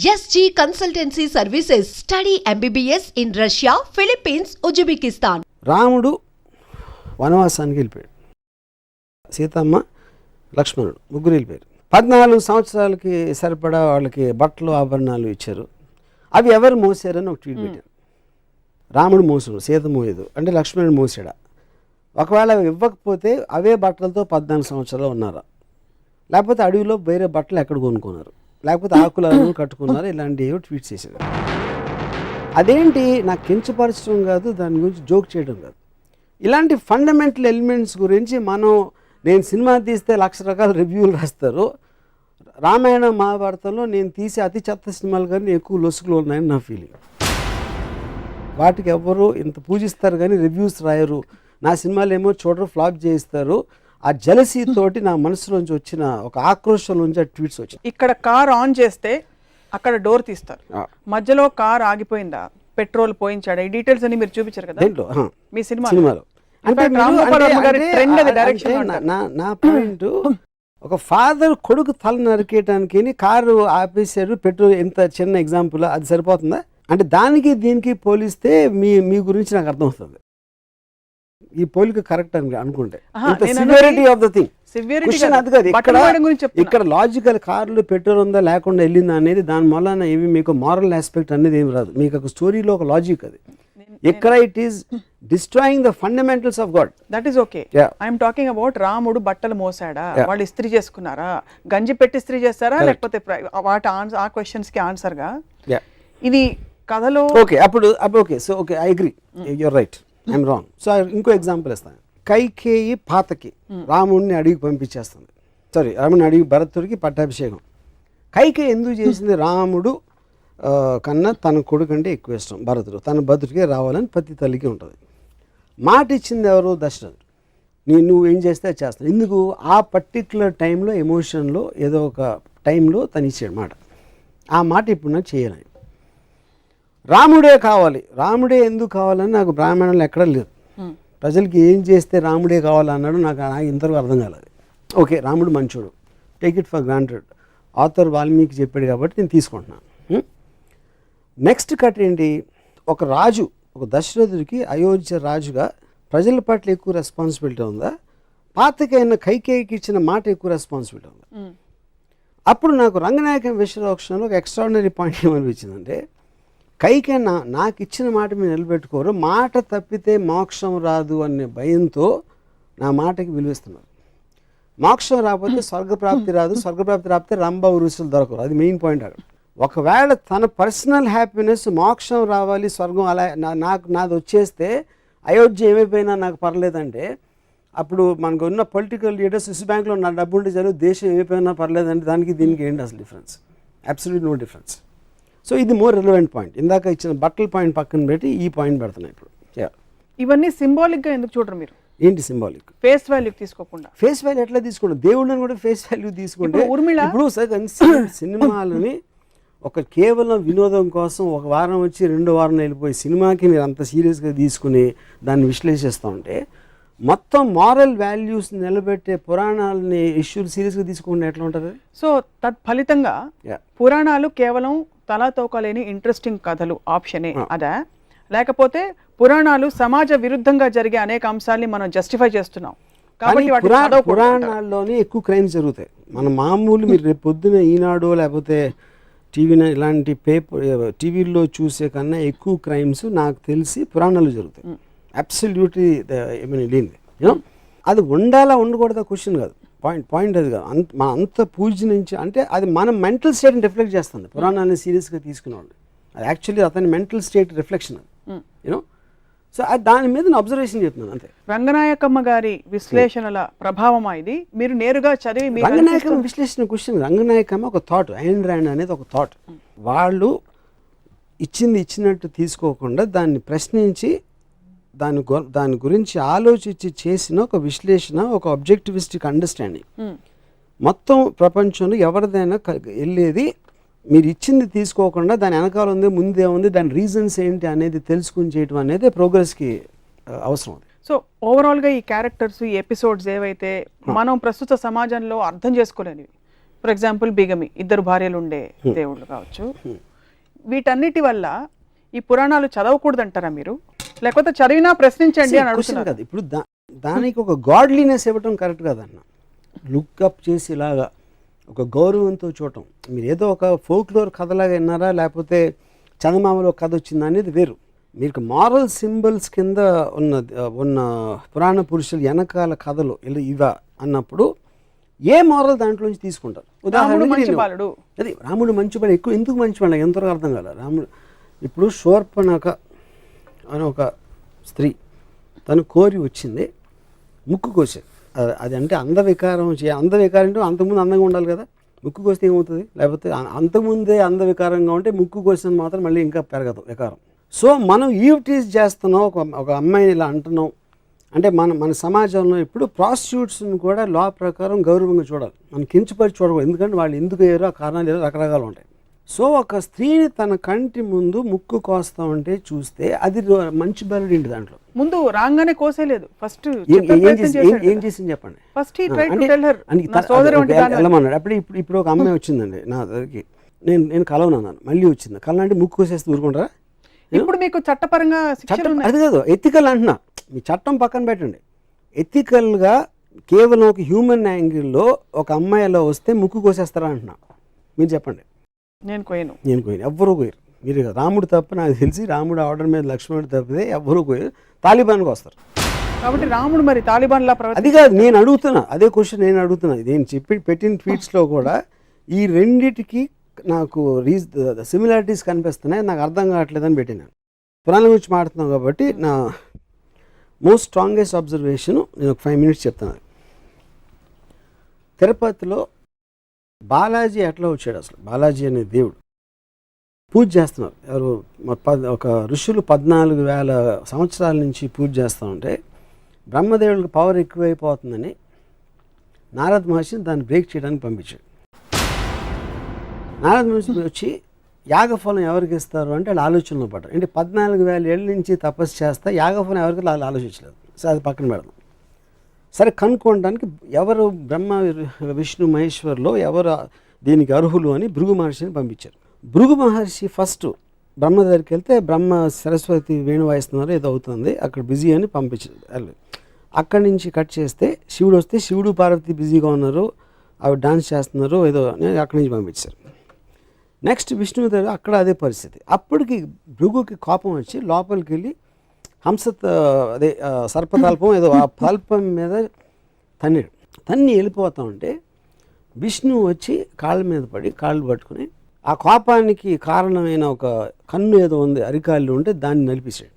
SG Consultancy Services. Study MBBS in Russia, Philippines, Uzbekistan. రాముడు వనవాసానికి వెళ్ళిపోయాడు. సీతమ్మ, లక్ష్మణుడు ముగ్గురు వెళ్ళిపోయారు. 14 సంవత్సరాలకి సరిపడా వాళ్ళకి బట్టలు ఆభరణాలు ఇచ్చారు. అవి ఎవరు మోసారని ఒక ట్వీట్ పెట్టారు. రాముడు మోసుడు, సీత మోయదు అంటే లక్ష్మణుడు మోసాడా? ఒకవేళ ఇవ్వకపోతే అవే బట్టలతో 14 సంవత్సరాలు ఉన్నారా? లేకపోతే అడవిలో వేరే బట్టలు ఎక్కడ కొనుక్కున్నారు? లేకపోతే ఆకులను కట్టుకున్నారు? ఇలాంటివి ట్వీట్ చేశారు. అదేంటి నాకు కించపరచడం కాదు, దాని గురించి జోక్ చేయడం కాదు. ఇలాంటి ఫండమెంటల్ ఎలిమెంట్స్ గురించి నేను సినిమా తీస్తే 1,00,000 రకాల రివ్యూలు రాస్తారు. రామాయణ మహాభారతంలో నేను తీసే అతి చెత్త సినిమాలు కానీ ఎక్కువ లొసుగులు ఉన్నాయని నా ఫీలింగ్. వాటికి ఎవరు ఇంత పూజిస్తారు కానీ రివ్యూస్ రాయరు. నా సినిమాలు ఏమో చూడరు, ఫ్లాప్ చేయిస్తారు. ఆ జలసీ తోటి నా మనసులోంచి వచ్చిన ఒక ఆక్రోషం నుంచి ఆ ట్వీట్స్ వచ్చాయి. ఇక్కడ కార్ ఆన్ చేస్తే అక్కడ డోర్ తీస్తారు, మధ్యలో కార్ ఆగిపోయిందా, పెట్రోల్ పోయించాడా, ఈ డీటెయిల్స్ అన్ని మీరు చూపించారు కదా మీ సినిమాలో. అంటే నా పాయింట్, ఒక ఫాదర్ కొడుకు తల నరికేయటానికి కారు ఆపేశాడు, పెట్రోల్, ఎంత చిన్న ఎగ్జాంపుల్, అది సరిపోతుందా? అంటే దానికి దీనికి పోలిస్తే మీ గురించి నాకు అర్థమవుతుంది. ఈ పోలిక కరెక్ట్ అని అనుకుంటే సివియారిటీ ఆఫ్ ద థింగ్ అది కాదు. ఇక్కడ లాజికల్ కార్లు పెట్రోల్ ఉందా లేకుండా వెళ్ళిందా అనేది దాని వలన ఏమి మీకు మారల్ ఆస్పెక్ట్ అనేది ఏమి రాదు. మీకు ఒక స్టోరీలో ఒక లాజిక్ అది. ఇక్కడ it is destroying the fundamentals of God. That is okay. I'm talking about రాముడు బట్టలు మోసాడా, వాళ్ళు ఇస్త్రీ చేసుకున్నారా, గంజి పెట్టి ఇస్త్రీ చేస్తారా, లేకపోతే వాటి ఆ క్వశ్చన్స్ కి ఆన్సర్ గా ఇది కథలో ఓకే. అప్పుడు okay, so okay, I agree, you're right, I'm wrong. So ఇంకో ఎగ్జాంపుల్ ఇస్తాను. కైకేయి పాతకి రాముడిని అడిగి పంపించేస్తుంది. రాముడిని అడిగి భరతుడికి పట్టాభిషేకం. కైకేయి ఎందుకు చేసింది? రాముడు కన్నా తన కొడుకు అంటే ఎక్కువ ఇష్టం భరతుడు, తన భరతుడికే రావాలని ప్రతి తల్లికి ఉంటుంది. మాట ఇచ్చింది ఎవరు? దశరథుడు. నువ్వు ఏం చేస్తే చేస్తాను. ఎందుకు? ఆ పర్టిక్యులర్ టైంలో ఎమోషన్లో ఏదో ఒక టైంలో తను ఇచ్చాడు మాట. ఆ మాట ఇప్పుడు నాకు చేయాలని, రాముడే కావాలి. రాముడే ఎందుకు కావాలని నాకు బ్రాహ్మణంలో ఎక్కడా లేదు. ప్రజలకి ఏం చేస్తే రాముడే కావాలన్నాడు నాకు ఇంతవరకు అర్థం కాలేదు. ఓకే, రాముడు మంచోడు, take it for granted. Author Valmiki చెప్పాడు కాబట్టి నేను తీసుకుంటున్నాను. నెక్స్ట్ కట్ ఏంటి? ఒక రాజు, ఒక దశరథుడికి అయోధ్య రాజుగా ప్రజల పట్ల ఎక్కువ రెస్పాన్సిబిలిటీ ఉందా, పాతకైన కైకేయికి ఇచ్చిన మాట ఎక్కువ రెస్పాన్సిబిలిటీ ఉందా? అప్పుడు నాకు రంగనాయకం విశ్వరోక్షణలో ఒక ఎక్స్ట్రాడినరీ పాయింట్ ఏమనిపించిందంటే, కైకే నాకు ఇచ్చిన మాట మీరు నిలబెట్టుకోరు, మాట తప్పితే మోక్షం రాదు అనే భయంతో నా మాటకి విలువిస్తున్నారు. మోక్షం రాకపోతే స్వర్గప్రాప్తి రాదు, స్వర్గప్రాప్తి రాకపోతే రంభ ఉరుసులు దొరకరు. అది మెయిన్ పాయింట్ అక్కడ. ఒకవేళ తన పర్సనల్ హ్యాపీనెస్, మోక్షం రావాలి, స్వర్గం అలా నాది వచ్చేస్తే అయోధ్య ఏమైపోయినా నాకు పర్లేదంటే, అప్పుడు మనకు ఉన్న పొలిటికల్ లీడర్స్ స్విస్ బ్యాంక్లో నా డబ్బు ఉంటే చాలు, దేశం ఏమైపోయినా పర్లేదంటే దానికి దీనికి ఏంటి అసలు difference? Absolute no difference. So ఇది మోర్ రిలవెంట్ పాయింట్. ఇందాక ఇచ్చిన బట్టల పాయింట్ పక్కన పెట్టి ఈ పాయింట్ పెడుతున్నాయి ఇప్పుడు. ఇవన్నీ సింబాలిక్గా ఎందుకు చూడరు మీరు? ఏంటి సింబాలిక్? ఫేస్ వాల్యూ తీసుకోకుండా. ఫేస్ వాల్యూ ఎట్లా తీసుకుంటాం? దేవుడిని కూడా ఫేస్ వాల్యూ తీసుకుంటే ఇప్పుడు సినిమాలని ఒక కేవలం వినోదం కోసం ఒక వారం వచ్చి 2వ వారం వెళ్ళిపోయి సినిమాకి మీరు అంత సీరియస్గా తీసుకుని దాన్ని విశ్లేషిస్తూ ఉంటే, మొత్తం మారల్ వాల్యూస్ నిలబెట్టే పురాణాలని ఇష్యూలు సీరియస్గా తీసుకుంటే ఎట్లా ఉంటుంది? సో తత్ఫలితంగా పురాణాలు కేవలం తలాతోకలేని ఇంట్రెస్టింగ్ కథలు ఆప్షనే అదా, లేకపోతే పురాణాలు సమాజ విరుద్ధంగా జరిగే అనేక అంశాలని మనం జస్టిఫై చేస్తున్నాం కాబట్టి పురాణాల్లోనే ఎక్కువ క్రైమ్స్ జరుగుతాయి. మన మామూలు మీరు రేపు పొద్దున ఈనాడు లేకపోతే టీవీ ఇలాంటి టీవీల్లో చూసే కన్నా ఎక్కువ క్రైమ్స్ నాకు తెలిసి పురాణాలు జరుగుతాయి. అబ్సల్యూట్లీ లేనిది. అది ఉండాలా ఉండకూడదా క్వశ్చన్ కాదు, పాయింట్ అది కాదు. మన అంత పూజ నుంచి అంటే అది మన మెంటల్ స్టేట్ని రిఫ్లెక్ట్ చేస్తుంది. పురాణాన్ని సీరియస్గా తీసుకునేవాళ్ళు అది యాక్చువల్లీ అతని మెంటల్ స్టేట్ రిఫ్లెక్షన్ అది. సో దాని మీద నేను అబ్జర్వేషన్ చెప్తున్నాను అంతే. రంగనాయకమ్మ గారి విశ్లేషణల ప్రభావం ఇది మీరు నేరుగా చదివి. రంగనాయకమ్మ విశ్లేషణ క్వశ్చన్, రంగనాయకమ్మ ఒక థాట్, ఐన్ ర్యాండ్ అనేది ఒక థాట్. వాళ్ళు ఇచ్చినట్టు తీసుకోకుండా దాన్ని ప్రశ్నించి దాని గురించి ఆలోచించి చేసిన ఒక విశ్లేషణ, ఒక ఆబ్జెక్టివిస్టిక్ అండర్స్టాండింగ్. మొత్తం ప్రపంచంలో ఎవరిదైనా వెళ్ళేది మీరు ఇచ్చింది తీసుకోకుండా దాని వెనకాల ఉంది, ముందే ఉంది, దాని రీజన్స్ ఏంటి అనేది తెలుసుకుని చేయటం అనేది ప్రోగ్రెస్కి అవసరం. సో ఓవరాల్గా ఈ క్యారెక్టర్స్, ఈ ఎపిసోడ్స్ ఏవైతే మనం ప్రస్తుత సమాజంలో అర్థం చేసుకోలేనివి, ఫర్ ఎగ్జాంపుల్ బిగమి, ఇద్దరు భార్యలు ఉండే దేవుళ్ళు కావచ్చు. వీటన్నిటి వల్ల ఈ పురాణాలు చదవకూడదు అంటారా మీరు, లేకపోతే చదివినా ప్రశ్నించండి అని అడుగుతున్నారు కదా. ఇప్పుడు దానికి ఒక గాడ్లీనెస్ ఇవ్వటం కరెక్ట్ కదన్న. లుక్అప్ చేసి ఇలాగా ఒక గౌరవంతో చూడటం. మీరు ఏదో ఒక ఫోక్లోర్ కథలాగా విన్నారా, లేకపోతే చందమామలో కథ వచ్చిందా అనేది వేరు. మీకు మారల్ సింబల్స్ కింద ఉన్న పురాణ పురుషులు వెనకాల కథలు ఇవా అన్నప్పుడు ఏ మారల్ దాంట్లోంచి తీసుకుంటారు. ఉదాహరణకి అది రాముడు మంచివాడు, ఎక్కువ ఎందుకు మంచివాడు ఎంతవరకు అర్థం కాదు. రాముడు ఇప్పుడు శూర్పణఖ అని ఒక స్త్రీ తను కోరి వచ్చింది, ముక్కు కోసేది. అది అంటే అందవికారం అందవికారం అంటే అంతకుముందు అందంగా ఉండాలి కదా, ముక్కు కోస్తే ఏమవుతుంది? లేకపోతే అంతకుముందే అందవికారంగా ఉంటే ముక్కు కోసిన మాత్రం మళ్ళీ ఇంకా పెరగదు వికారం. సో మనం ఈవ్టీజ్ చేస్తున్నాం, ఒక అమ్మాయిని ఇలా అంటున్నాం అంటే మన సమాజంలో ఇప్పుడు ప్రాస్టిట్యూట్స్ని కూడా లా ప్రకారం గౌరవంగా చూడాలి, మనం కించపరిచి చూడకూడదు. ఎందుకంటే వాళ్ళు ఎందుకు అయ్యారో ఆ కారణాలు ఏదో రకరకాలు ఉంటాయి. సో ఒక స్త్రీని తన కంటి ముందు ముక్కు కోస్తా ఉంటే చూస్తే అది మంచి బలుడింటి. దాంట్లో ముందు రాగానే కోసేలేదు, ఫస్ట్ ఏం చేసింది చెప్పండి. ఫస్ట్ వెళ్ళమన్నాడు. ఇప్పుడు ఒక అమ్మాయి వచ్చిందండి నా దగ్గరికి, నేను కలవనన్నాను, మళ్ళీ వచ్చింది కలనంటే ముక్కు కోసేస్తే ఊరుకుంటారా? ఇప్పుడు మీకు చట్టపరంగా అది కాదు, ఎథికల్ అంటున్నా. మీ చట్టం పక్కన పెట్టండి, ఎథికల్గా కేవలం ఒక హ్యూమన్ యాంగిల్లో ఒక అమ్మాయిలో వస్తే ముక్కు కోసేస్తారా అంటున్నా. మీరు చెప్పండి. నేను కోయను ఎవ్వరూ కోయరు. మీరు రాముడు తప్ప నాకు తెలిసి రాముడు ఆర్డర్ మీద లక్ష్మణుడు తప్పితే ఎవ్వరూ కోయరు. తాలిబాన్కి వస్తారు కాబట్టి రాముడు మరి తాలిబాన్ లా అది కాదు నేను అడుగుతున్నా, అదే క్వశ్చన్ నేను అడుగుతున్నా. నేను పెట్టిన ట్వీట్స్లో కూడా ఈ రెండిటికి నాకు సిమిలారిటీస్ కనిపిస్తున్నాయి, నాకు అర్థం కావట్లేదని పెట్టినాను. పురాణం గురించి మాట్లాడుతున్నాం కాబట్టి నా మోస్ట్ స్ట్రాంగెస్ట్ అబ్జర్వేషన్ నేను ఒక 5 minutes చెప్తాను. తిరుపతిలో బాలాజీ ఎట్లా వచ్చాడు? అసలు బాలాజీ అనే దేవుడు పూజ చేస్తున్నారు. ఎవరు ఒక ఋషులు 14,000 సంవత్సరాల నుంచి పూజ చేస్తూ ఉంటే బ్రహ్మదేవుడికి పవర్ ఎక్కువైపోతుందని నారద మహర్షిని దాన్ని బ్రేక్ చేయడానికి పంపించాడు. నారద మహర్షి వచ్చి యాగఫలం ఎవరికి ఇస్తారు అంటే వాళ్ళు ఆలోచనలో పడ్డారు. అంటే 14,000 ఏళ్ళ నుంచి తపస్సు చేస్తా యాగఫలం ఎవరికి వాళ్ళు ఆలోచించలేదు. సో అది పక్కన పెడదాం. సరే కనుక్కోవడానికి ఎవరు బ్రహ్మ విష్ణు మహేశ్వర్లో ఎవరు దీనికి అర్హులు అని భృగు మహర్షిని పంపించారు. భృగు మహర్షి ఫస్ట్ బ్రహ్మ దగ్గరికి వెళ్తే బ్రహ్మ సరస్వతి వేణు వాయిస్తున్నారు ఏదో అవుతుంది అక్కడ బిజీ అని పంపించారు. అక్కడి నుంచి కట్ చేస్తే శివుడు వస్తే శివుడు పార్వతి బిజీగా ఉన్నారు, అవి డాన్స్ చేస్తున్నారు ఏదో అని అక్కడి నుంచి పంపించారు. నెక్స్ట్ విష్ణువు దగ్గర అక్కడ అదే పరిస్థితి. అప్పటికి భృగుకి కోపం వచ్చి లోపలికి వెళ్ళి అదే సర్పతల్పం ఏదో ఆ తల్పం మీద తన్ని వెళ్ళిపోతా ఉంటే విష్ణువు వచ్చి కాళ్ళ మీద పడి కాళ్ళు పట్టుకుని ఆ కోపానికి కారణమైన ఒక కన్ను ఏదో ఉంది అరికాళ్ళు ఉంటే దాన్ని నలిపేశాడు.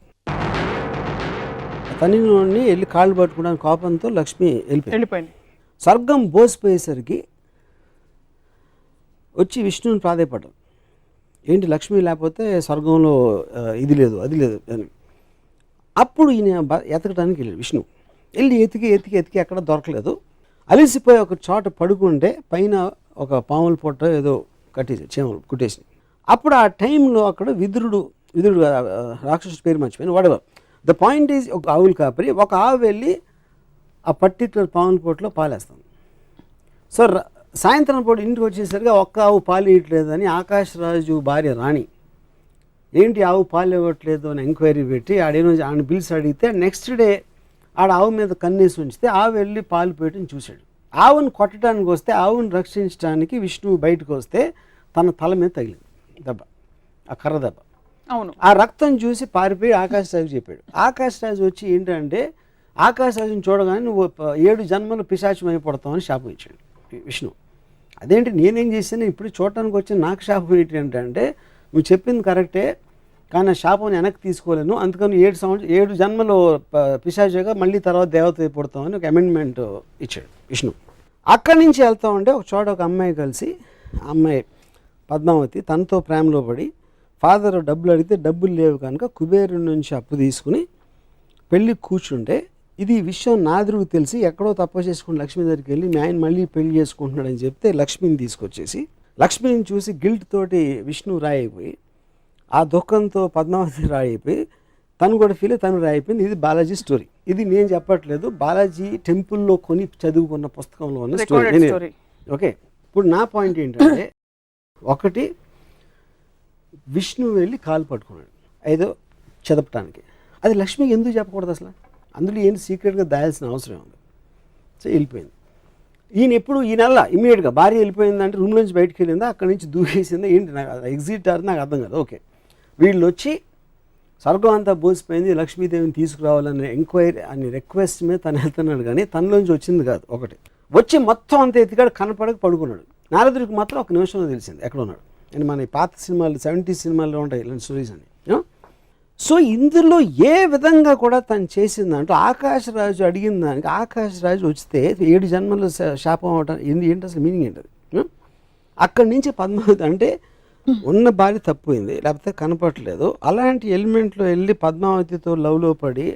తన్నిలోని వెళ్ళి కాళ్ళు పట్టుకోవడానికి కోపంతో లక్ష్మి వెళ్ళిపోయింది. స్వర్గం బోసిపోయేసరికి వచ్చి విష్ణువుని ప్రాధేయపడ్డాడు. ఏంటి లక్ష్మి లేకపోతే స్వర్గంలో ఇది లేదు అది లేదు అని. అప్పుడు ఈయన ఎతకడానికి వెళ్ళాడు. విష్ణు వెళ్ళి ఎతికి ఎక్కడ దొరకలేదు. అలిసిపోయి ఒక చోట పడుకుంటే పైన ఒక పాముల పొట్ట ఏదో కట్టేసి చేమలు కుట్టేసి. అప్పుడు ఆ టైంలో అక్కడ విదురుడు రాక్షసుడి పేరు మర్చిపోయిన వాడేవారు. ద పాయింట్ ఈజ్ ఒక ఆవులు కాపరి ఒక ఆవు వెళ్ళి ఆ పర్టిక్యులర్ పాముల పొట్టలో పాలేస్తాం. సో సాయంత్రం పూట ఇంటికి వచ్చేసరికి ఒక్క ఆవు పాలు ఇవ్వట్లేదని ఆకాశరాజు భార్య రాణి ఏంటి ఆవు పాలు ఇవ్వట్లేదు అని ఎంక్వైరీ పెట్టి ఆడ పిలిచి అడిగితే నెక్స్ట్ డే ఆడ ఆవు మీద కన్నేసి ఉంచితే ఆవు వెళ్ళి పాలు పెట్టని చూశాడు. ఆవును కొట్టడానికి వస్తే ఆవును రక్షించడానికి విష్ణువు బయటకు వస్తే తన తల మీద తగిలింది దెబ్బ, ఆ కర్ర దెబ్బ. అవును. ఆ రక్తం చూసి పారిపోయి ఆకాశరాజు చెప్పాడు. ఆకాశరాజు వచ్చి ఏంటంటే ఆకాశరాజుని చూడగానే నువ్వు 7 జన్మలు పిశాచం అయిపోతామని శాపం ఇచ్చాడు విష్ణు. అదేంటి నేనేం చేశాను ఇప్పుడు చూడటానికి వచ్చి నాకు శాపం ఏంటి అంటే నువ్వు చెప్పింది కరెక్టే కానీ శాపం వెనక్కి తీసుకోలేను, అందుకని 7 జన్మలు పిశాచుగా మళ్ళీ తర్వాత దేవత పుడతామని ఒక అమెండ్మెంట్ ఇచ్చాడు విష్ణు. అక్కడి నుంచి వెళ్తా ఉంటే ఒక చోట ఒక అమ్మాయి కలిసి అమ్మాయి పద్మావతి తనతో ప్రేమలో పడి ఫాదర్ డబ్బులు అడిగితే డబ్బులు లేవు కనుక కుబేరు నుంచి అప్పు తీసుకుని పెళ్ళి కూర్చుంటే ఇది విషయం నాదురుకు తెలిసి ఎక్కడో తప్పు చేసుకుని లక్ష్మి దగ్గరికి వెళ్ళి మీ ఆయన మళ్ళీ పెళ్లి చేసుకుంటున్నాడని చెప్తే లక్ష్మిని తీసుకొచ్చేసి లక్ష్మిని చూసి గిల్ట్ తోటి విష్ణు రాయిపోయి ఆ దుఃఖంతో పద్మావతి రాయిపోయి తను కూడా ఫీల్ తను రాయిపోయింది. ఇది బాలాజీ స్టోరీ. ఇది నేను చెప్పట్లేదు, బాలాజీ టెంపుల్లో కొని చదువుకున్న పుస్తకంలో ఉన్న స్టోరీ. ఓకే, ఇప్పుడు నా పాయింట్ ఏంటంటే ఒకటి విష్ణువు వెళ్ళి కాలు పట్టుకున్నాడు ఏదో చదపటానికి, అది లక్ష్మికి ఎందుకు చెప్పకూడదు అసలు? అందులో ఏంటి సీక్రెట్గా దాయాల్సిన అవసరం ఉంది. సో వెళ్ళిపోయింది. ఈయన ఎప్పుడు ఈ నెల ఇమీడియట్గా భార్య వెళ్ళిపోయిందంటే రూమ్ నుంచి బయటకు వెళ్ళిందా, అక్కడి నుంచి దూకేసిందా ఏంటి, నాకు ఎగ్జిట్ అది నాకు అర్థం కాదు. ఓకే, వీళ్ళు వచ్చి స్వర్గం అంతా బోసిపోయింది, లక్ష్మీదేవిని తీసుకురావాలనే ఎంక్వైరీ అని రిక్వెస్ట్ మీద తను వెళ్తున్నాడు, కానీ తనలోంచి వచ్చింది కాదు. ఒకటి వచ్చి మొత్తం అంత ఎత్తికాడు, కనపడక పడుకున్నాడు. నారదుడికి మాత్రం ఒక నిమిషంలో తెలిసింది ఎక్కడ ఉన్నాడు. అండ్ మన ఈ పాత సినిమాలు 70s సినిమాల్లో ఉంటాయి ఇలాంటి స్టోరీస్ అని. సో ఇందులో ఏ విధంగా కూడా తను చేసిందంటూ ఆకాశరాజు అడిగిన దానికి ఆకాశరాజు వస్తే 7 జన్మలు శాపం అవటం ఏంటి అసలు మీనింగ్ ఏంటది? అక్కడి నుంచి పద్మావతి అంటే ఉన్న భార్య తప్పిపోయింది, లేకపోతే కనపడలేదు, అలాంటి ఎలిమెంట్లో వెళ్ళి పద్మావతితో లవ్లో పడి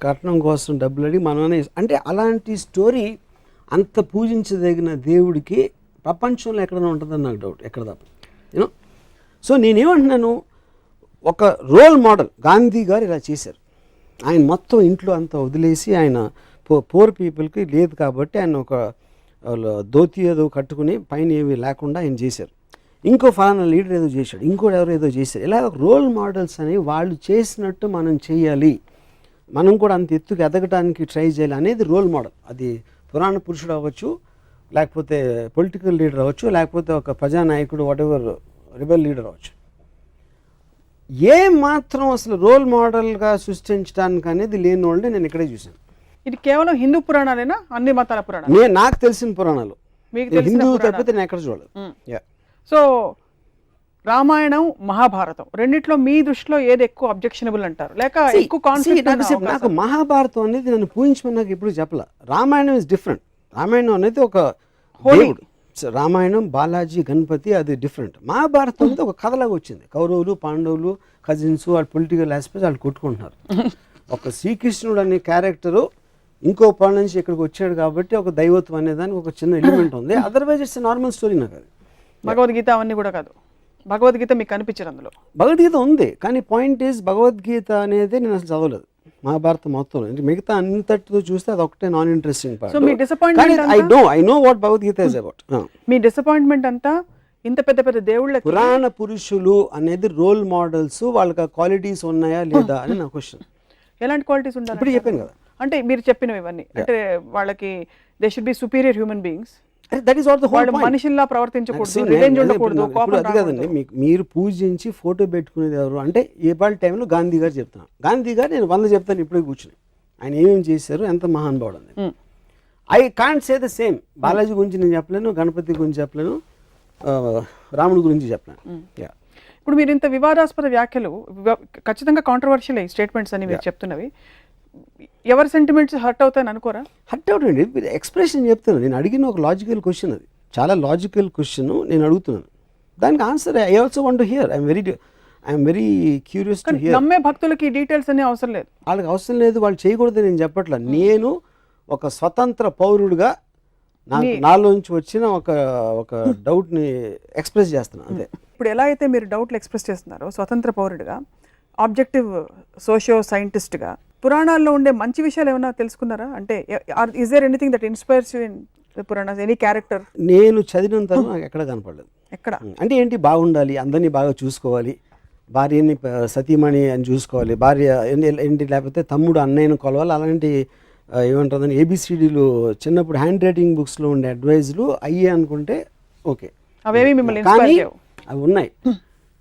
కట్నం కోసం డబ్బులు అడిగి మనమే అంటే అలాంటి స్టోరీ అంత పూజించదగిన దేవుడికి ప్రపంచంలో ఎక్కడైనా ఉంటుందని నాకు డౌట్, ఎక్కడ తప్ప యూనో. సో నేనేమంటున్నాను, ఒక రోల్ మోడల్ గాంధీ గారు ఇలా చేశారు. ఆయన మొత్తం ఇంట్లో అంతా వదిలేసి ఆయన పూర్ పీపుల్కి లేదు కాబట్టి ఆయన ఒక ధోతి ఏదో కట్టుకుని పైన ఏమీ లేకుండా ఆయన చేశారు. ఇంకో ఫలానా లీడర్ ఏదో చేశాడు, ఇంకోటి ఎవరు ఏదో చేశారు. ఇలా రోల్ మోడల్స్ అనేవి వాళ్ళు చేసినట్టు మనం చేయాలి, మనం కూడా అంత ఎత్తుకు ఎదగడానికి ట్రై చేయాలి అనేది రోల్ మోడల్. అది పురాణ పురుషుడు అవ్వచ్చు, లేకపోతే పొలిటికల్ లీడర్ అవ్వచ్చు, లేకపోతే ఒక ప్రజానాయకుడు వాటెవర్ రిబెల్ లీడర్ అవ్వచ్చు. ఏ మాత్రం అసలు రోల్ మోడల్గా సృష్టించడానికి అనేది లేని వాళ్ళని నేను ఇక్కడే చూశాను. ఇది కేవలం హిందూ పురాణాలేనా, అన్ని మతాల పురాణాలు? నాకు తెలిసిన పురాణాలు హిందూ తప్పితే నేను ఎక్కడ చూడలేదు. సో రామాయణం మహాభారతం రెండిట్లో మీ దృష్టిలో ఏది ఎక్కువ అబ్జెక్షనబుల్ అంటారు, లేక ఎక్కువ కాన్ఫ్లిక్ట్? నాకు మహాభారతం అనేది నన్ను పూజించమని నాకు ఎప్పుడు చెప్పలే. Ramayanam is different. రామాయణం అనేది ఒక దేవుడు, రామాయణం బాలాజీ గణపతి అది డిఫరెంట్. మహాభారతం అనేది ఒక కథలాగా వచ్చింది. కౌరవులు పాండవులు కజిన్స్ వాళ్ళు పొలిటికల్ ఆస్పెక్ట్స్ వాళ్ళు కొట్టుకుంటున్నారు. ఒక శ్రీకృష్ణుడు అనే క్యారెక్టరు ఇంకో పాల నుంచి ఇక్కడికి వచ్చాడు కాబట్టి ఒక దైవత్వం అనే దానికి ఒక చిన్న ఎలిమెంట్ ఉంది. Otherwise it's normal story. నాకు అది భగవద్గీత అవన్నీ కూడా కాదు. భగవద్గీత మీకు కనిపించదు అందులో? భగవద్గీత ఉంది, కానీ పాయింట్ ఈజ్ భగవద్గీత అనేది నేను అసలు చదవలేదు మహాభారతం మొత్తం. మిగతా అంతటితో చూస్తే అది ఒకటే non interesting part. So me disappointment I know what Bhagavad Gita is about. Me disappointment అంతా ఇంత పెద్ద పెద్ద దేవుళ్ళ పురాణ పురుషులు అనేది రోల్ మోడల్స్, వాళ్ళకి ఆ క్వాలిటీస్ ఉన్నాయా లేదా అని నా క్వశ్చన్. ఎలాంటి క్వాలిటీస్ ఉండాలి? ఇప్పుడు చెప్పాను కదా, అంటే మీరు చెప్పినవి ఇవన్నీ అంటే వాళ్ళకి they should be superior human beings. That is what the whole point. మనిషిలా ప్రవర్తించకూడదు, రివెంజ్ ఉండకూడదు, కోపం అది కదండి. మీరు పూజించి ఫోటో పెట్టుకునేది ఎవరు అంటే ఏపాళ్ళ టైంలో గాంధీ గారు చెప్తున్నాను. గాంధీ గారు నేను 100 చెప్తాను ఇప్పుడే కూర్చుని. ఆయన ఏమేమి చేశారు, ఎంత మహానుభావుడు అని. I can't say the same. Balaji గురించి నేను చెప్పలేను, గణపతి గురించి చెప్పలేను, రాముడి గురించి చెప్పలేను. ఇప్పుడు మీరు ఇంత వివాదాస్పద వ్యాఖ్యలు, ఖచ్చితంగా కాంట్రవర్షియల్ స్టేట్మెంట్స్ అని మీరు చెప్తున్నవి, ఎవరి సెంటిమెంట్స్ హర్ట్ అవుతాయని అనుకోరా? హర్ట్ అవుతుంది. ఎక్స్ప్రెషన్ చెప్తున్నాను. నేను అడిగిన ఒక లాజికల్ క్వశ్చన్, అది చాలా లాజికల్ క్వశ్చన్ నేను అడుగుతున్నాను. దానికి answer I also want to hear. I'm very curious to hear. నమ్మే భక్తులకి డీటెయిల్స్ అనే అవసరం లేదు, వాళ్ళకి అవసరం లేదు, వాళ్ళు చేయకూడదు నేను చెప్పట్లా. నేను ఒక స్వతంత్ర పౌరుడుగా నాలోంచి వచ్చిన ఒక డౌట్ని ఎక్స్ప్రెస్ చేస్తున్నాను అంతే. ఇప్పుడు ఎలా అయితే మీరు డౌట్లు ఎక్స్ప్రెస్ చేస్తున్నారో స్వతంత్ర పౌరుడిగా, ఆబ్జెక్టివ్ సోషియో సైంటిస్ట్గా, పురాణాల్లో ఉండే మంచి విషయాలు ఏమైనా తెలుసుకున్నారా? అంటే is there anything that inspires you in the Puranas, any character? నేను చదివినంత నాకు ఎక్కడ కనపడలేదు. ఎక్కడ అంటే ఏంటి, బాగుండాలి, అందరినీ బాగా చూసుకోవాలి, భార్యని సతీమణి అని చూసుకోవాలి, భార్య ఏంటి లేకపోతే తమ్ముడు అన్నయ్యను కొలవాలి, అలాంటి ఏమంటుందని ఏబిసిడీలు చిన్నప్పుడు హ్యాండ్ రైటింగ్ బుక్స్లో ఉండే అడ్వైజులు అయ్యే అనుకుంటే ఓకే, అవేవి మిమ్మల్ని కానీ అవి ఉన్నాయి.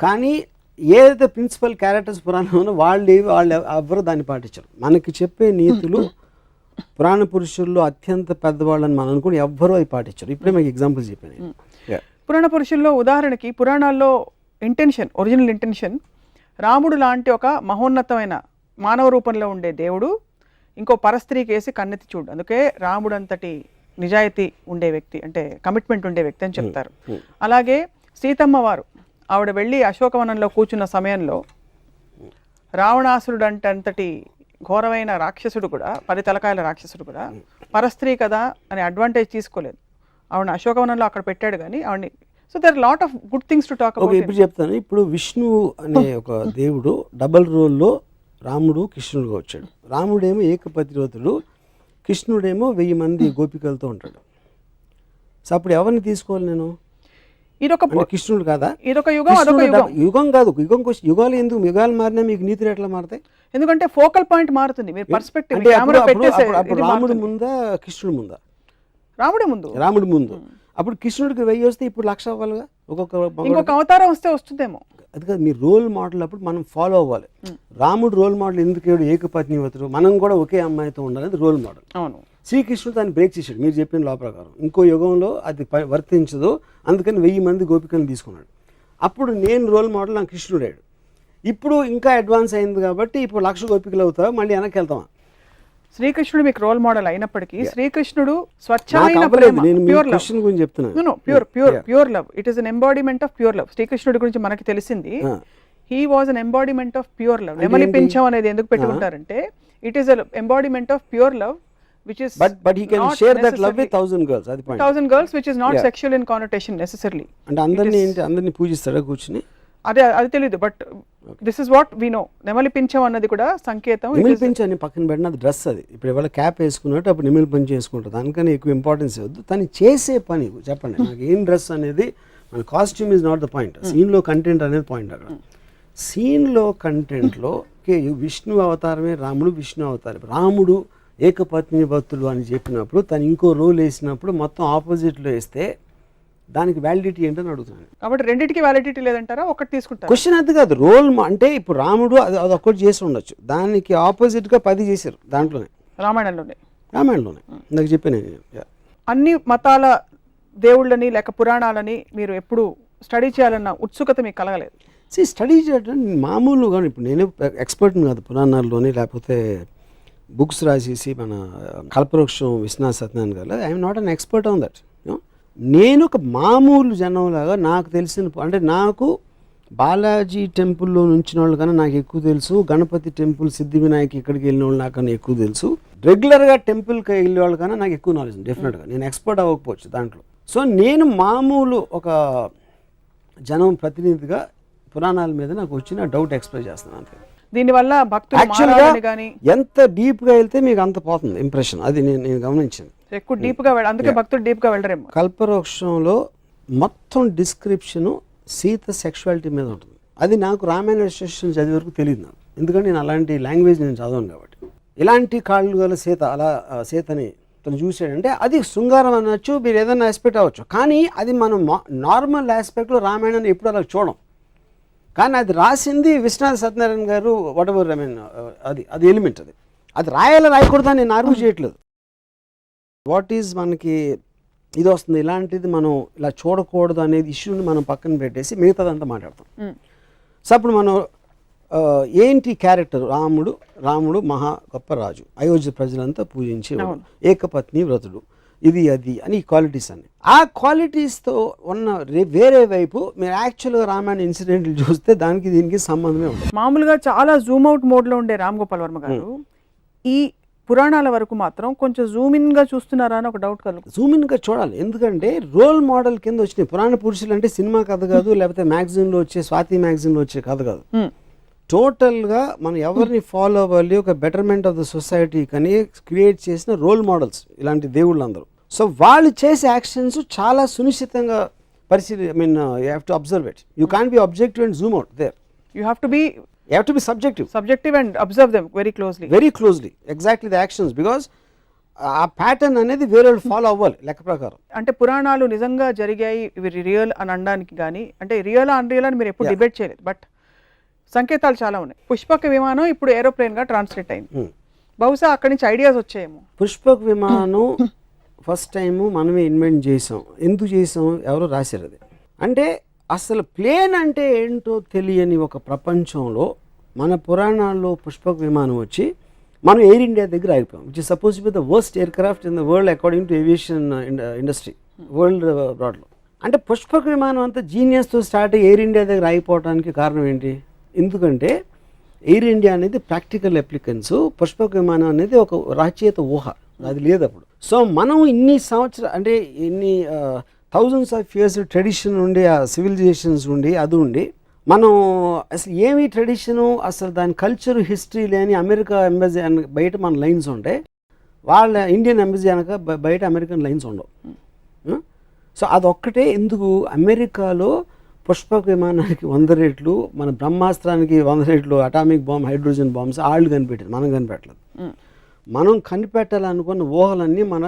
కానీ ఏదైతే ప్రిన్సిపల్ క్యారెక్టర్స్ పురాణంలో వాళ్ళు ఎవ్వరు దాన్ని పాటించారు. మనకి చెప్పే నీతులు పురాణ పురుషుల్లో అత్యంత పెద్దవాళ్ళని మనం అనుకుని ఎవ్వరూ అవి పాటించారు. ఇప్పుడే మీకు ఎగ్జాంపుల్స్ చెప్పాను. పురాణ పురుషుల్లో ఉదాహరణకి పురాణాల్లో ఇంటెన్షన్, ఒరిజినల్ ఇంటెన్షన్, రాముడు లాంటి ఒక మహోన్నతమైన మానవ రూపంలో ఉండే దేవుడు ఇంకో పరస్త్రీకి వేసి కన్నెత్తి చూడు, అందుకే రాముడు అంతటి నిజాయితీ ఉండే వ్యక్తి, అంటే కమిట్మెంట్ ఉండే వ్యక్తి అని చెప్తారు. అలాగే సీతమ్మ వారు ఆవిడ వెళ్ళి అశోకవనంలో కూర్చున్న సమయంలో రావణాసురుడు అంతటి ఘోరమైన రాక్షసుడు కూడా, 10 తలకాయల రాక్షసుడు కూడా పరస్త్రీ కదా అని అడ్వాంటేజ్ తీసుకోలేదు. ఆవిడ అశోకవనంలో అక్కడ పెట్టాడు కానీ ఆవిడని. So there lot of good things to talk about. ఇప్పుడు చెప్తాను. ఇప్పుడు విష్ణువు అనే ఒక దేవుడు డబల్ రోల్లో రాముడు కృష్ణుడుగా వచ్చాడు. రాముడేమో ఏకపతివ్రతుడు, కృష్ణుడేమో 1000 మంది గోపికలతో ఉంటాడు. సో అప్పుడు ఎవరిని తీసుకోవాలి నేను? ఇదొక అంటే కృష్ణుడు కాదా? ఇదొక యుగం, అదొక కృష్ణుడు యుగం. యుగం కాదు, యుగాలు ఎందుకు? యుగాలు మారినా మీకు నీతులు ఎట్లా మారుతాయి? ఎందుకంటే ఫోకల్ పాయింట్ మారుతుంది, మీరు పర్స్పెక్టివ్ అంటే కెమెరా పెట్టేసే అప్పుడు రాముడు ముందా కృష్ణుడు ముందా? రాముడే ముందు. రాముడు ముందు. అప్పుడు కృష్ణుడికి 1000 వస్తే ఇప్పుడు 1,00,000 అవ్వాలిగా ఒక్కొక్క. ఇంకొక అవతారం వస్తే వస్తుందేమో. అది కాదు, మీ రోల్ మోడల్ అప్పుడు మనం ఫాలో అవ్వాలి. రాముడు రోల్ మోడల్ ఎందుకు ఏకపత్ని వ్రతుడు, మనం కూడా ఒకే అమ్మాయితో ఉండాలి రోల్ మోడల్. అవును, శ్రీకృష్ణుడు దాన్ని బ్రేక్ చేశాడు మీరు చెప్పిన లా ప్రకారం. ఇంకో యుగంలో అది వర్తించదు, అందుకని 1000 మంది గోపికలను తీసుకున్నాడు. అప్పుడు నేను రోల్ మోడల్ నాకు కృష్ణుడాడు. ఇప్పుడు ఇంకా అడ్వాన్స్ అయింది కాబట్టి ఇప్పుడు 1,00,000 గోపికలు అవుతావు, మళ్ళీ వెనక్కి వెళ్తామా? శ్రీకృష్ణుడు మీకు రోల్ మోడల్ అయినప్పటికీ శ్రీకృష్ణుడు నాకు స్వచ్ఛమైన అవ్వలేదు, ప్రేమ, నేను మీ ప్యూర్ లవ్. క్వశ్చన్ గురించి చెప్తున్నాను. Pure love, it is an embodiment of pure love. శ్రీకృష్ణుడి గురించి మనకి తెలిసింది he was an embodiment of pure love. నెమలి పింఛం అనేది ఎందుకు పెట్టుకుంటారంటే it is an embodiment of pure love which is but he can share that love with 1,000 girls. అది point. 1,000 girls which is not sexual in connotation necessarily. అంటే అందరిని పూజిస్తాడా కూర్చుని? అది తెలియదు, but this is what we know. నెమలి పింఛం అన్నది కూడా సంకేతం. నిమిల్ పింఛ్ అని పక్కన పెట్టిన అది డ్రెస్, అది ఇప్పుడు ఎవరు క్యాప్ వేసుకున్నట్టు అప్పుడు నిమిల్ పింఛ్ వేసుకుంటారు, దానికని ఎక్కువ ఇంపార్టెన్స్ ఇవ్వద్దు. తను చేసే పని చెప్పండి నాకు, ఏం డ్రెస్ అనేది మన costume is not the point, సీన్లో కంటెంట్ అనేది పాయింట్. అక్కడ సీన్లో కంటెంట్లో విష్ణు అవతారమే రాముడు, విష్ణు అవతారం. రాముడు ఏకపత్ని భక్తుడు అని చెప్పినప్పుడు తను ఇంకో రోల్ వేసినప్పుడు మొత్తం ఆపోజిట్లో వేస్తే దానికి వ్యాలిడిటీ ఏంటని అడుగుతున్నాను. కాబట్టి రెండింటికి వ్యాలిడిటీ లేదంటారా? ఒకటి తీసుకుంటారు. క్వశ్చన్ అది కాదు, రోల్ అంటే ఇప్పుడు రాముడు అది ఒక్కటి చేసి ఉండొచ్చు, దానికి ఆపోజిట్గా 10 చేశారు దాంట్లోనే, రామాయణంలోనే నాకు చెప్పాను. అన్ని మతాల దేవుళ్ళని లేక పురాణాలని మీరు ఎప్పుడు స్టడీ చేయాలన్న ఉత్సుకత మీకు కలగలేదు? స్టడీ చేయడం మామూలుగా, ఇప్పుడు నేను ఎక్స్పర్ట్ని కాదు పురాణాల్లోని, లేకపోతే బుక్స్ రాసేసి మన కల్పవృక్షం విశ్వనాథ్ సత్యనారాయణ గారు, I'm not an expert on that. నేను ఒక మామూలు జనంలాగా నాకు తెలిసిన, అంటే నాకు బాలాజీ టెంపుల్లో నుంచిన వాళ్ళు కన్నా నాకు ఎక్కువ తెలుసు, గణపతి టెంపుల్ సిద్ధి వినాయక్ ఇక్కడికి వెళ్ళిన వాళ్ళు నాకన్నా ఎక్కువ తెలుసు, రెగ్యులర్గా టెంపుల్కి వెళ్ళే వాళ్ళు కన్నా నాకు ఎక్కువ నాలెడ్జ్ డెఫినెట్గా. నేను ఎక్స్పర్ట్ అవ్వకపోవచ్చు దాంట్లో. సో నేను మామూలు ఒక జనం ప్రతినిధిగా పురాణాల మీద నాకు వచ్చిన డౌట్ ఎక్స్ప్రెస్ చేస్తున్నాను అంతే. దీనివల్ల భక్తులు ఎంత డీప్గా వెళ్తే మీకు అంత పోతుంది ఇంప్రెషన్, అది నేను గమనించాను. ఎక్కువ డీప్గా అందుకే భక్తులు డీప్గా వెళ్ళరేమో. కల్పవృక్షంలో మొత్తం డిస్క్రిప్షను సీత సెక్షువాలిటీ మీద ఉంటుంది. అది నాకు రామాయణ రిజిస్ట్రేషన్ చదివే వరకు తెలియదు నాకు, ఎందుకంటే నేను అలాంటి లాంగ్వేజ్ నేను చదవను కాబట్టి. ఇలాంటి కాళ్ళు గల సీత, అలా సీతని తను చూసాడంటే అది శృంగారం అనొచ్చు, మీరు ఏదైనా ఆస్పెక్ట్ అవ్వచ్చు, కానీ అది మనం నార్మల్ ఆస్పెక్ట్లో రామాయణాన్ని ఎప్పుడు అలా చూడం. కానీ అది రాసింది విశ్వనాథ్ సత్యనారాయణ గారు, వాట్ ఎవర్, ఐ మీన్ అది ఎలిమెంట్, అది రాయకూడదని నేను ఆర్గ్యూ చేయట్లేదు. వాట్ ఈజ్ మనకి ఇది వస్తుంది, ఇలాంటిది మనం ఇలా చూడకూడదు అనేది ఇష్యూని మనం పక్కన పెట్టేసి మిగతాదంతా మాట్లాడతాం. సో అప్పుడు మనం ఏంటి క్యారెక్టర్, రాముడు మహా గొప్ప రాజు, అయోధ్య ప్రజలంతా పూజించే ఏకపత్ని వ్రతుడు, ఇది అది అని క్వాలిటీస్ అన్ని. ఆ క్వాలిటీస్తో ఉన్న వేరే వైపు మీరు యాక్చువల్గా రామాయణ ఇన్సిడెంట్లు చూస్తే దానికి దీనికి సంబంధమే ఉంది. మామూలుగా చాలా జూమ్ అవుట్ మోడ్లో ఉండే రామ్ గోపాల్ వర్మ గారు ఈ పురాణాల వరకు మాత్రం కొంచెం జూమ్ ఇన్గా చూస్తున్నారా అని ఒక డౌట్ కలుగు. జూమ్ ఇన్గా చూడాలి, ఎందుకంటే రోల్ మోడల్ కింద వచ్చినాయి పురాణ పురుషులు. అంటే సినిమా కథ కాదు, లేకపోతే మ్యాగజైన్లో వచ్చే స్వాతి మ్యాగజైన్లో వచ్చే కథ కాదు. టోటల్గా మనం ఎవరిని ఫాలో అవ్వాలి, ఒక బెటర్మెంట్ ఆఫ్ ద సొసైటీ కానీ క్రియేట్ చేసిన రోల్ మోడల్స్ ఇలాంటి దేవుళ్ళందరూ. సో వాళ్ళు చేసే యాక్షన్స్ చాలా సునిశ్చితంగా పరిశీలి, I mean you have to observe it. You can't be objective and zoom out there. You have to be subjective and observe them very closely exactly the actions, because ఆ pattern అనేది వేరే వాళ్ళు follow అవ్వాలి లెక్క ప్రకారం. అంటే పురాణాలు నిజంగా జరిగాయి ఇవి రియల్ అని అనడానికి కానీ, అంటే రియల్ అన్రియల్ అని మీరు ఎప్పుడు డిబేట్ చేయలేదు, బట్ సంకేతాలు చాలా ఉన్నాయి. పుష్పక విమానం ఇప్పుడు ఏరోప్లేన్ గా ట్రాన్స్లేట్ అయింది, బహుశా అక్కడి నుంచి ఐడియాస్ వచ్చాయేమో. పుష్పక విమానం ఫస్ట్ టైం మనమే ఇన్వెంట్ చేసాం. ఎందుకు చేసాం, ఎవరో రాశారు అది. అంటే అసలు ప్లేన్ అంటే ఏంటో తెలియని ఒక ప్రపంచంలో మన పురాణాల్లో పుష్పక విమానం వచ్చి మనం ఎయిర్ ఇండియా దగ్గర ఆగిపోయాం, which is suppose to be the worst aircraft in the world according to aviation industry world బ్రాడ్లో. అంటే పుష్పక విమానం అంతా జీనియస్తో స్టార్ట్ అయ్యి ఎయిర్ ఇండియా దగ్గర ఆగిపోవడానికి కారణం ఏంటి? ఎందుకంటే ఎయిర్ ఇండియా అనేది ప్రాక్టికల్ అప్లికెన్స్, పుష్పక విమానం అనేది ఒక రచయిత ఊహ, అది లేదు అప్పుడు. సో మనం ఇన్ని సంవత్సరాలు, అంటే ఇన్ని థౌజండ్స్ ఆఫ్ ఇయర్స్ ట్రెడిషన్ ఉండి, ఆ సివిలైజేషన్స్ ఉండి, అది ఉండి మనం అసలు ఏమి ట్రెడిషను, అసలు దాని కల్చర్ హిస్టరీ లేని అమెరికా ఎంబసీ బయట మన లైన్స్ ఉంటాయి, వాళ్ళ ఇండియన్ ఎంబసీ అనక బయట అమెరికన్ లైన్స్ ఉండవు. సో అదొక్కటే ఎందుకు అమెరికాలో పుష్పక విమానానికి 100 రెట్లు, మన బ్రహ్మాస్త్రానికి 100 రెట్లు అటామిక్ బాంబ్, హైడ్రోజన్ బాంబ్స్ వాళ్ళు కనిపెట్టారు, మనం కనిపెట్టలేదు. మనం కనిపెట్టాలనుకున్న ఊహలన్నీ మన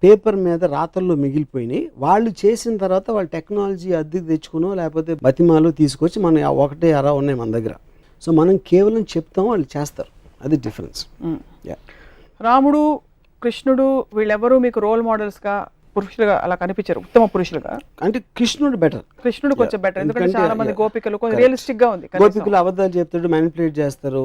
పేపర్ మీద రాతల్లో మిగిలిపోయినాయి. వాళ్ళు చేసిన తర్వాత వాళ్ళు టెక్నాలజీ అద్దెకి తెచ్చుకునో లేకపోతే బతిమాలో తీసుకొచ్చి మన ఒకటే అరా ఉన్నాయి మన దగ్గర. సో మనం కేవలం చెప్తాం, వాళ్ళు చేస్తారు, అది డిఫరెన్స్. రాముడు, కృష్ణుడు వీళ్ళెవరూ మీకు రోల్ మోడల్స్గా పురుషులుగా అలా కనిపించారు, ఉత్తమ పురుషులుగా? అంటే కృష్ణుడు బెటర్. కృష్ణుడు కొంచెం బెటర్, ఎందుకంటే చాలా మంది గోపికలు కొంచెం రియలిస్టిక్ గా ఉంది. గోపికలు అబద్ధాలు చెప్తాడు, మ్యానిపులేట్ చేస్తారు,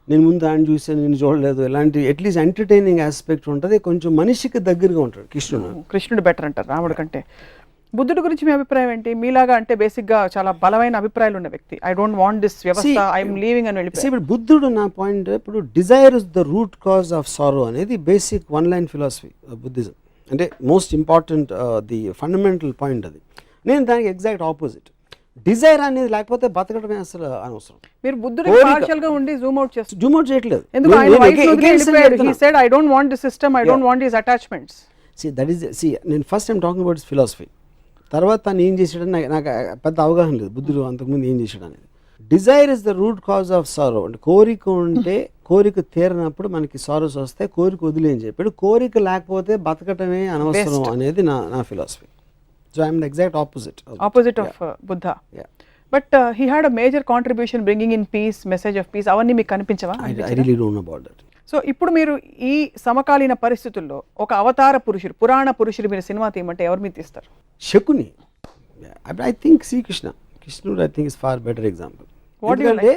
నేను ముందు ఆయన చూసాను నేను చూడలేదు, ఇలాంటి అట్లీస్ట్ ఎంటర్టైనింగ్ ఆస్పెక్ట్ ఉంటుంది, కొంచెం మనిషికి దగ్గరగా ఉంటాడు కృష్ణుడు. కృష్ణుడు బెటర్ అంటారు రాముడు కంటే. బుద్ధుడి గురించి మీ అభిప్రాయం ఏంటి? మీలాగా అంటే బేసిక్ గా చాలా బలమైన అభిప్రాయాలు ఉన్న వ్యక్తి, ఐ డోంట్ వాంట్ దిస్ వ్యవస్థ, ఐఎమ్ లీవింగ్ అని వెళ్ళిపోయి. ఇప్పుడు బుద్ధుడు నా పాయింట్, ఇప్పుడు Dzire is the root cause of sorrow అనేది బేసిక్ 1 లైన్ ఫిలాసఫీ బుద్ధిజం, అంటే most important the fundamental point అది. నేను దానికి ఎగ్జాక్ట్ ఆపోజిట్. డిజైర్ అనేది లేకపోతే బతకడమే అసలు అనవసరం. మీరు బుద్ధుడి పార్షియల్ గా ఉండి జూమ్ అవుట్ చేస్తారు. జూమ్ అవుట్ చేయట్లేదు. ఎందుకు ఆయన వైఫ్ ని వెళ్ళిపోయాడు. He said I don't want this system, I don't want this attachments. నేను first time talking about philosophy. తర్వాత తను ఏం చేశాడని నాకు పెద్ద అవగాహన లేదు బుద్ధుడు అంతకుముందు ఏం చేశాడు అనేది. Dzire is the root cause of sorrow, అంటే కోరిక ఉంటే కోరిక తీరినప్పుడు మనకి సారోస్ వస్తాయి, కోరిక వదిలే అని చెప్పాడు. కోరిక లేకపోతే బతకటమే అనవసరం అనేది నా philosophy. So I'm the exact opposite of Buddha. But he had a major contribution bringing in peace, message of peace, అవన్నీ మీకు కనిపించవా? I really don't know about that. So ఇప్పుడు మీరు ఈ సమకాలీన పరిస్థితుల్లో ఒక అవతార పురుషుడు, పురాణ పురుషుడు మీరు సినిమా తీయమంటే ఎవరు మీరు తీస్తారు? శకుని. ఐ థింక్ కృష్ణుడు I think is far better example. ఎందుకంటే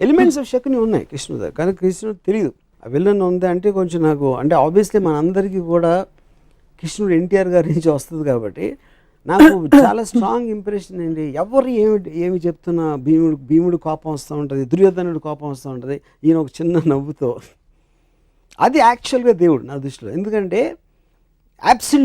ఎలిమెంట్స్ ఆఫ్ శకుని ఉన్నాయి కృష్ణుడు దగ్గర, కానీ కృష్ణుడు తెలియదు ఆ విలన్ ఉంది అంటే కొంచెం నాకు, అంటే ఆబ్వియస్లీ మనందరికీ కూడా కృష్ణుడు ఎన్టీఆర్ గారి నుంచి వస్తుంది కాబట్టి నాకు చాలా స్ట్రాంగ్ ఇంప్రెషన్ అండి. ఎవరు ఏమి చెప్తున్నా భీముడు కోపం వస్తూ ఉంటుంది, దుర్యోధనుడు కోపం వస్తూ ఉంటుంది, ఈయన ఒక చిన్న నవ్వుతో, అది యాక్చువల్గా దేవుడు నా దృష్టిలో. ఎందుకంటే అబ్సల్యూట్